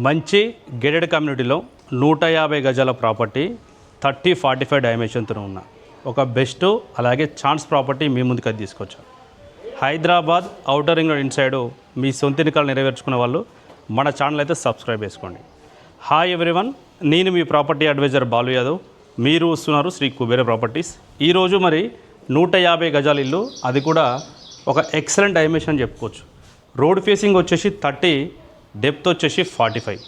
మంచి గేటెడ్ కమ్యూనిటీలో 150 గజాల ప్రాపర్టీ 30-45 డైమెన్షన్తో ఉన్న ఒక బెస్ట్ అలాగే ఛాన్స్ ప్రాపర్టీ మీ ముందుకు అది తీసుకొచ్చాను. Hyderabad outer ring road inside me సొంత ఎన్నికలు నెరవేర్చుకునే వాళ్ళు మన ఛానల్ అయితే సబ్స్క్రైబ్ చేసుకోండి. హాయ్ ఎవ్రీవన్, నేను మీ ప్రాపర్టీ అడ్వైజర్ బాలు యాదవ్. మీరు వస్తున్నారు శ్రీ కుబేర ప్రాపర్టీస్. ఈరోజు మరి 150 గజాల ఇల్లు, అది కూడా ఒక ఎక్సలెంట్ డైమెన్షన్ చెప్పుకోవచ్చు. రోడ్ ఫేసింగ్ వచ్చేసి 30, డెప్త్ వచ్చేసి 45.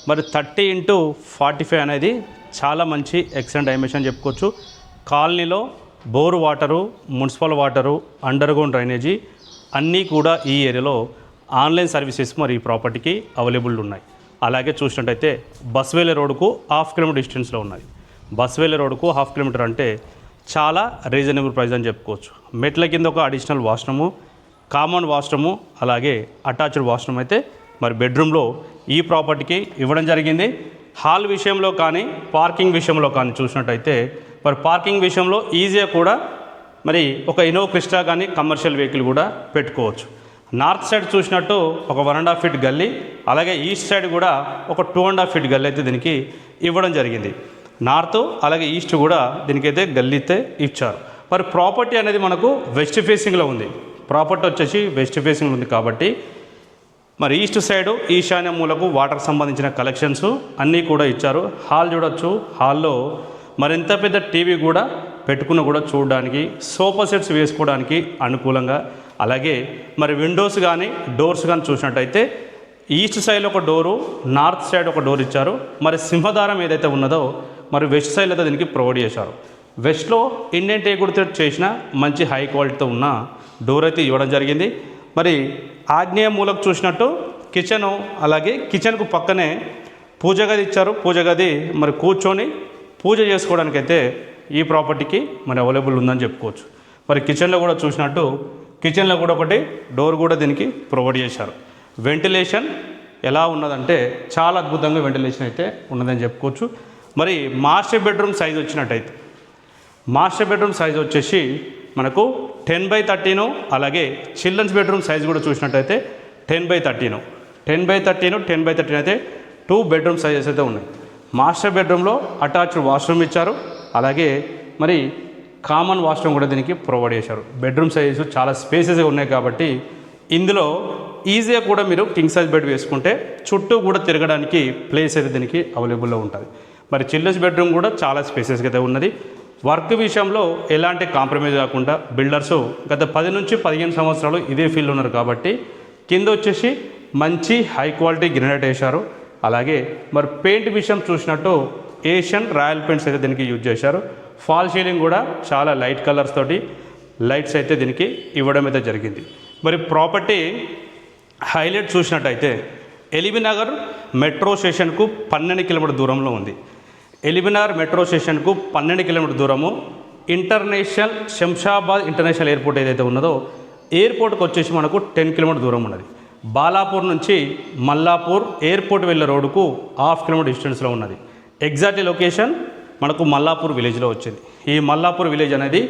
మరి 30x45 అనేది చాలా మంచి ఎక్సలెంట్ డైమెన్షన్ చెప్పుకోవచ్చు. కాలనీలో bore water, municipal water, under ground drainage అన్నీ కూడా ఈ ఏరియాలో ఆన్లైన్ సర్వీసెస్ మరి ఈ ప్రాపర్టీకి అవైలబుల్ ఉన్నాయి. అలాగే చూసినట్టయితే బస్వేల రోడ్డుకు 1/2 కిలోమీటర్ డిస్టెన్స్లో ఉన్నాయి. బస్వేల రోడ్డుకు 1/2 కిలోమీటర్ అంటే చాలా రీజనబుల్ ప్రైస్ అని చెప్పుకోవచ్చు. మెట్ల కింద ఒక అడిషనల్ వాష్రూము, కామన్ వాష్రూము, అలాగే అటాచ్డ్ వాష్రూమ్ అయితే మరి బెడ్రూమ్లో ఈ ప్రాపర్టీకి ఇవ్వడం జరిగింది. హాల్ విషయంలో కానీ పార్కింగ్ విషయంలో కానీ చూసినట్టయితే మరి పార్కింగ్ విషయంలో ఈజీగా కూడా మరి ఒక ఇన్నోవా క్రిస్టా కానీ కమర్షియల్ వెహికల్ కూడా పెట్టుకోవచ్చు. నార్త్ సైడ్ చూసినట్టు ఒక 1.5 ఫీట్ గల్లీ, అలాగే ఈస్ట్ సైడ్ కూడా ఒక 2.5 ఫీట్ గల్లీ అయితే దీనికి ఇవ్వడం జరిగింది. నార్త్ అలాగే ఈస్ట్ కూడా దీనికైతే గల్లీ అయితే ఇచ్చారు. మరి ప్రాపర్టీ అనేది మనకు వెస్ట్ ఫేసింగ్లో ఉంది. ప్రాపర్టీ వచ్చేసి వెస్ట్ ఫేసింగ్లో ఉంది కాబట్టి మరి ఈస్ట్ సైడు ఈశాన్య మూలకు వాటర్ సంబంధించిన కలెక్షన్స్ అన్నీ కూడా ఇచ్చారు. హాల్ చూడొచ్చు. హాల్లో మరింత పెద్ద టీవీ కూడా పెట్టుకుని కూడా చూడడానికి, సోఫా సెట్స్ వేసుకోవడానికి అనుకూలంగా, అలాగే మరి విండోస్ కానీ డోర్స్ కానీ చూసినట్టయితే ఈస్ట్ సైడ్ ఒక డోరు, నార్త్ సైడ్ ఒక డోర్ ఇచ్చారు. మరి సింహదారం ఏదైతే ఉన్నదో మరి వెస్ట్ సైడ్ అయితే దీనికి ప్రొవైడ్ చేశారు. వెస్ట్లో ఇండియన్ టేకుడ్తో చేసిన మంచి హై క్వాలిటీతో ఉన్న డోర్ అయితే ఇవ్వడం జరిగింది. మరి ఆగ్నేయ మూలకు చూసినట్టు కిచెను, అలాగే కిచెన్కు పక్కనే పూజ గది ఇచ్చారు. పూజ గది మరి కూర్చొని పూజ చేసుకోవడానికైతే ఈ ప్రాపర్టీకి మరి అవైలబుల్ ఉందని చెప్పుకోవచ్చు. మరి కిచెన్లో కూడా చూసినట్టు కిచెన్లో కూడా ఒకటి డోర్ కూడా దీనికి ప్రొవైడ్ చేశారు. వెంటిలేషన్ ఎలా ఉన్నదంటే చాలా అద్భుతంగా వెంటిలేషన్ అయితే ఉన్నదని చెప్పుకోవచ్చు. మరి మాస్టర్ బెడ్రూమ్ సైజ్ వచ్చినట్టయితే మాస్టర్ బెడ్రూమ్ సైజ్ వచ్చేసి మనకు 10x13, అలాగే చిల్డ్రన్స్ బెడ్రూమ్ సైజ్ కూడా చూసినట్టయితే 10x13, 10x13, 10x13 అయితే 2 బెడ్రూమ్ సైజెస్ అయితే ఉన్నాయి. మాస్టర్ బెడ్రూమ్లో అటాచ్డ్ వాష్రూమ్ ఇచ్చారు. అలాగే మరి కామన్ వాష్రూమ్ కూడా దీనికి ప్రొవైడ్ చేశారు. బెడ్రూమ్ సైజు చాలా స్పేసెస్గా ఉన్నాయి కాబట్టి ఇందులో ఈజీగా కూడా మీరు కింగ్ సైజ్ బెడ్ వేసుకుంటే చుట్టూ కూడా తిరగడానికి ప్లేస్ అయితే దీనికి అవైలబుల్లో ఉంటుంది. మరి చిల్డ్రన్స్ బెడ్రూమ్ కూడా చాలా స్పేసెస్గా అయితే ఉన్నది. వర్క్ విషయంలో ఎలాంటి కాంప్రమైజ్ కాకుండా బిల్డర్సు గత 10 నుంచి 15 సంవత్సరాలు ఇదే ఫీల్డ్ ఉన్నారు కాబట్టి కింద వచ్చేసి మంచి హై క్వాలిటీ గ్రానైట్ వేశారు. అలాగే మరి పెయింట్ విషయం చూసినట్టు ఏషియన్ రాయల్ పెయింట్స్ అయితే దీనికి యూజ్ చేశారు. ఫాల్ సీలింగ్ కూడా చాలా లైట్ కలర్స్ తోటి లైట్స్ అయితే దీనికి ఇవ్వడం అయితే జరిగింది. మరి ప్రాపర్టీ హైలైట్ చూసినట్టయితే ఎల్బీనగర్ మెట్రో స్టేషన్కు 12 కిలోమీటర్ దూరంలో ఉంది. ఎల్బీనగర్ మెట్రో స్టేషన్కు 12 కిలోమీటర్ దూరము. ఇంటర్నేషనల్ శంషాబాద్ ఇంటర్నేషనల్ ఎయిర్పోర్ట్ ఏదైతే ఉన్నదో ఎయిర్పోర్ట్కి వచ్చేసి మనకు 10 కిలోమీటర్ దూరం ఉన్నది. బాలాపూర్ నుంచి మల్లాపూర్ ఎయిర్పోర్ట్ వెళ్ళే రోడ్డుకు 1/2 కిలోమీటర్ డిస్టెన్స్లో ఉన్నది. ఎగ్జాక్ట్ లొకేషన్ మనకు మల్లాపూర్ విలేజ్లో వచ్చింది. ఈ మల్లాపూర్ విలేజ్ అనేది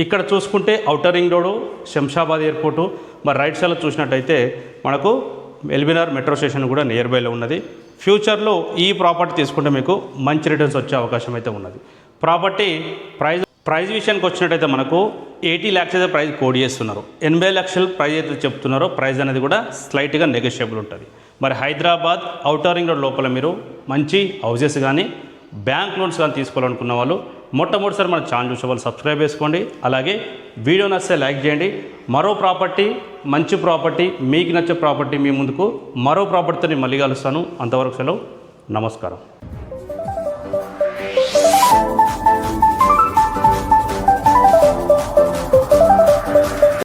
ఇక్కడ చూసుకుంటే outer ring road, Shamshabad airport, మరి రైట్ సైడ్లో చూసినట్టయితే మనకు ఎల్బీనగర్ మెట్రో స్టేషన్ కూడా నియర్ బైలో ఉన్నది. ఫ్యూచర్లో ఈ ప్రాపర్టీ తీసుకుంటే మీకు మంచి రిటర్న్స్ వచ్చే అవకాశం అయితే ఉన్నది. ప్రాపర్టీ ప్రైజ్ విషయానికి వచ్చినట్టయితే మనకు 80 lakhs అయితే ప్రైజ్ కోడ్ చేస్తున్నారు. 80 లక్షలు ప్రైజ్ అయితే చెప్తున్నారో ప్రైజ్ అనేది కూడా స్లైట్గా నెగోషియబుల్ ఉంటుంది. మరి హైదరాబాద్ ఔటర్ రింగ్ రోడ్ లోపల మీరు మంచి హౌసెస్ కానీ బ్యాంక్ లోన్స్ కానీ తీసుకోవాలనుకున్న వాళ్ళు మొట్టమొదటిసారి మన ఛానల్ చూసే వాళ్ళు సబ్స్క్రైబ్ చేసుకోండి. అలాగే వీడియో నచ్చితే లైక్ చేయండి. మరో ప్రాపర్టీ, మంచి ప్రాపర్టీ, మీకు నచ్చే ప్రాపర్టీ మీ ముందుకు మరో ప్రాపర్టీతో మళ్ళీ కలుస్తాను. అంతవరకు సెలవు. నమస్కారం.